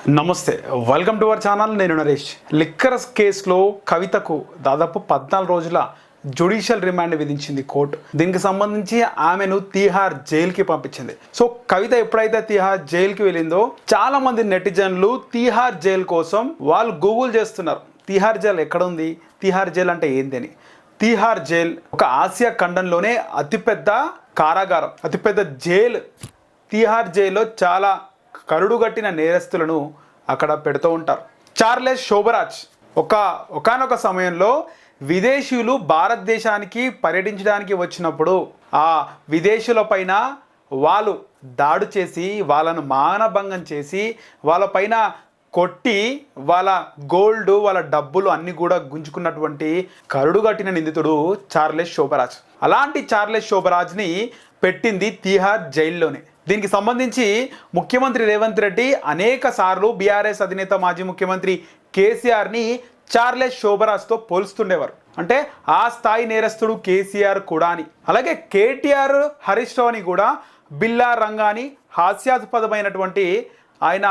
నమస్తే, welcome to our channel. నేను Naresh. Liquor కేసులో కవితకు దాదాపు 14 రోజుల జ్యుడిషియల్ రిమాండ్ విధించింది కోర్టు. దీనికి సంబంధించి ఆమెను తీహార్ జైలుకి పంపించింది. సో కవిత ఎప్పుడైతే తీహార్ జైలుకి వెళ్ళిందో చాలా మంది నెటిజన్లు తీహార్ జైలు కోసం వాళ్ళు గూగుల్ చేస్తున్నారు. తీహార్ జైలు ఎక్కడుంది, తీహార్ జైలు అంటే ఏందని. తీహార్ జైల్ ఒక ఆసియా ఖండంలోనే అతిపెద్ద కారాగారం, అతిపెద్ద జైలు. తీహార్ జైల్లో చాలా కరుడుగట్టిన నేరస్తులను అక్కడ పెడుతూ ఉంటారు. చార్లెస్ శోభరాజ్ ఒకానొక సమయంలో విదేశీయులు భారతదేశానికి పర్యటించడానికి వచ్చినప్పుడు ఆ విదేశీయుల పైన వాళ్ళు దాడి చేసి వాళ్ళను మానభంగం చేసి వాళ్ళపైన కొట్టి వాళ్ళ గోల్డ్ వాళ్ళ డబ్బులు అన్నీ కూడా గుంజుకున్నటువంటి కరుడుగట్టిన నిందితుడు చార్లెస్ శోభరాజ్. అలాంటి చార్లెస్ శోభరాజ్ని పెట్టింది తీహార్ జైల్లోనే. దీనికి సంబంధించి ముఖ్యమంత్రి రేవంత్ రెడ్డి అనేక సార్లు బీఆర్ఎస్ అధినేత మాజీ ముఖ్యమంత్రి కేసీఆర్ని చార్లెస్ శోభరాజ్తో పోల్స్తుండేవారు. అంటే ఆ స్థాయి నేరస్తుడు కేసీఆర్ కూడా అని. అలాగే కేటీఆర్ హరీష్ రావుని కూడా బిల్లా రంగాని హాస్యాస్పదమైనటువంటి ఆయన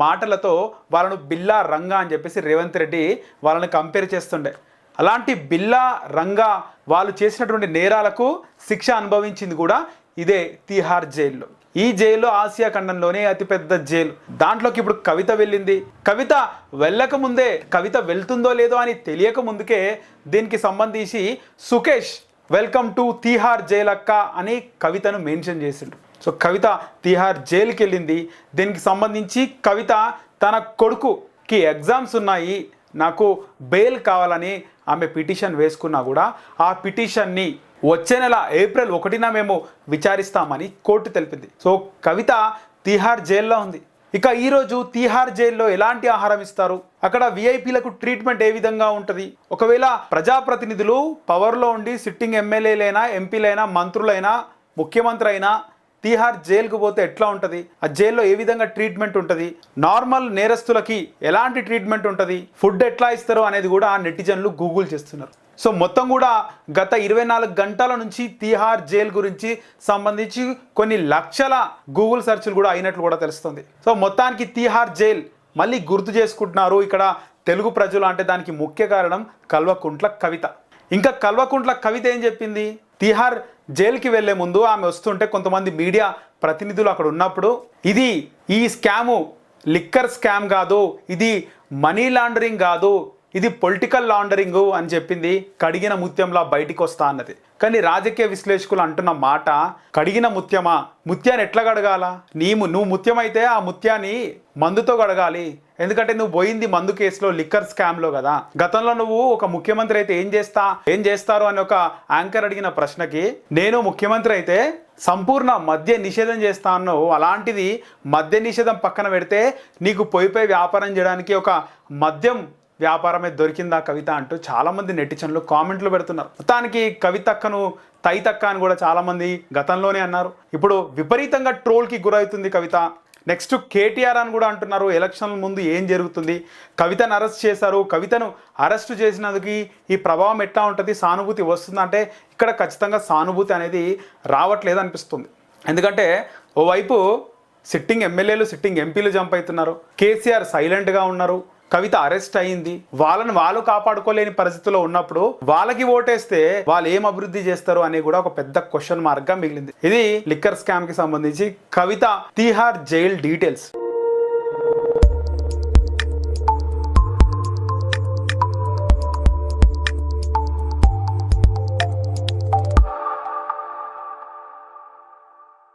మాటలతో వాళ్ళను బిల్లా రంగా అని చెప్పేసి రేవంత్ రెడ్డి వాళ్ళని కంపేర్ చేస్తుండే. అలాంటి బిల్లా రంగా వాళ్ళు చేసినటువంటి నేరాలకు శిక్ష అనుభవించింది కూడా ఇదే తీహార్ జైల్లో. ఈ జైలు ఆసియా ఖండంలోనే అతిపెద్ద జైలు. దాంట్లోకి ఇప్పుడు కవిత వెళ్ళింది. కవిత వెళ్ళకముందే, కవిత వెళ్తుందో లేదో అని తెలియక ముందుకే దీనికి సంబంధించి Sukesh welcome to Tihar jail అక్క అని కవితను మెన్షన్ చేసిండు. సో కవిత తీహార్ జైలుకి వెళ్ళింది. దీనికి సంబంధించి కవిత తన కొడుకుకి ఎగ్జామ్స్ ఉన్నాయి, నాకు బెయిల్ కావాలని ఆమె పిటిషన్ వేసుకున్నా కూడా ఆ పిటిషన్ని వచ్చే నెల ఏప్రిల్ 1న మేము విచారిస్తామని కోర్టు తెలిపింది. సో కవిత తీహార్ జైల్లో ఉంది. ఇక ఈరోజు తీహార్ జైల్లో ఎలాంటి ఆహారం ఇస్తారు, అక్కడ విఐపీలకు ట్రీట్మెంట్ ఏ విధంగా ఉంటుంది, ఒకవేళ ప్రజాప్రతినిధులు పవర్లో ఉండి సిట్టింగ్ ఎమ్మెల్యేలైనా ఎంపీలైనా మంత్రులైనా ముఖ్యమంత్రి అయినా తీహార్ జైలుకు పోతే ఎట్లా ఉంటుంది, ఆ జైల్లో ఏ విధంగా ట్రీట్మెంట్ ఉంటుంది, నార్మల్ నేరస్తులకి ఎలాంటి ట్రీట్మెంట్ ఉంటుంది, ఫుడ్ ఎట్లా ఇస్తారు అనేది కూడా నెటిజన్లు గూగుల్ చేస్తున్నారు. సో మొత్తం కూడా గత 24 గంటల నుంచి తీహార్ జైలు గురించి సంబంధించి కొన్ని లక్షల గూగుల్ సెర్చ్లు కూడా అయినట్లు కూడా తెలుస్తుంది. సో మొత్తానికి తీహార్ జైల్ మళ్ళీ గుర్తు చేసుకుంటున్నారు ఇక్కడ తెలుగు ప్రజలు. అంటే దానికి ముఖ్య కారణం కల్వకుంట్ల కవిత. ఇంకా కల్వకుంట్ల కవిత ఏం చెప్పింది, తీహార్ జైలుకి వెళ్లే ముందు ఆమె వస్తుంటే కొంతమంది మీడియా ప్రతినిధులు అక్కడ ఉన్నప్పుడు ఈ స్కాము లిక్కర్ స్కామ్ కాదు, ఇది మనీ లాండరింగ్ కాదు, ఇది పొలిటికల్ లాండరింగ్ అని చెప్పింది. కడిగిన ముత్యంలా బయటికి వస్తా అన్నది. కానీ రాజకీయ విశ్లేషకులు అంటున్న మాట, కడిగిన ముత్యమా, ముత్యాన్ని ఎట్లా కడగాలా, నువ్వు ముత్యం అయితే ఆ ముత్యాన్ని మందుతో కడగాలి. ఎందుకంటే నువ్వు పోయింది మందు కేసులో, లిక్కర్ స్కామ్లో కదా. గతంలో నువ్వు ఒక ముఖ్యమంత్రి అయితే ఏం చేస్తారు అని ఒక యాంకర్ అడిగిన ప్రశ్నకి, నేను ముఖ్యమంత్రి అయితే సంపూర్ణ మద్య నిషేధం చేస్తా అన్నావు, అలాంటిది మద్య నిషేధం పక్కన పెడితే నీకు పొయ్యిపై వ్యాపారం చేయడానికి ఒక మద్యం వ్యాపారమే దొరికిందా కవిత అంటూ చాలామంది నెటిజన్లు కామెంట్లు పెడుతున్నారు. మొత్తానికి కవితక్కను తైతక్క అని కూడా చాలామంది గతంలోనే అన్నారు. ఇప్పుడు విపరీతంగా ట్రోల్కి గురవుతుంది కవిత. నెక్స్ట్ కేటీఆర్ అని కూడా అంటున్నారు. ఎలక్షన్ల ముందు ఏం జరుగుతుంది, కవితను అరెస్ట్ చేశారు, కవితను అరెస్టు చేసినందుకు ఈ ప్రభావం ఎట్లా ఉంటుంది, సానుభూతి వస్తుందా అంటే ఇక్కడ ఖచ్చితంగా సానుభూతి అనేది రావట్లేదు అనిపిస్తుంది. ఎందుకంటే ఓవైపు సిట్టింగ్ ఎమ్మెల్యేలు సిట్టింగ్ ఎంపీలు జంప్ అవుతున్నారు, కేసీఆర్ సైలెంట్గా ఉన్నారు, కవిత అరెస్ట్ అయింది. వాళ్ళు కాపాడుకోలేని పరిస్థితిలో ఉన్నప్పుడు వాళ్ళకి ఓటేస్తే వాళ్ళు ఏం అభివృద్ధి చేస్తారు అనే కూడా ఒక పెద్ద క్వశ్చన్ మార్క్ గా మిగిలింది. ఇది లిక్కర్ స్కామ్ కి సంబంధించి కవిత తీహార్ జైల్ డీటెయిల్స్.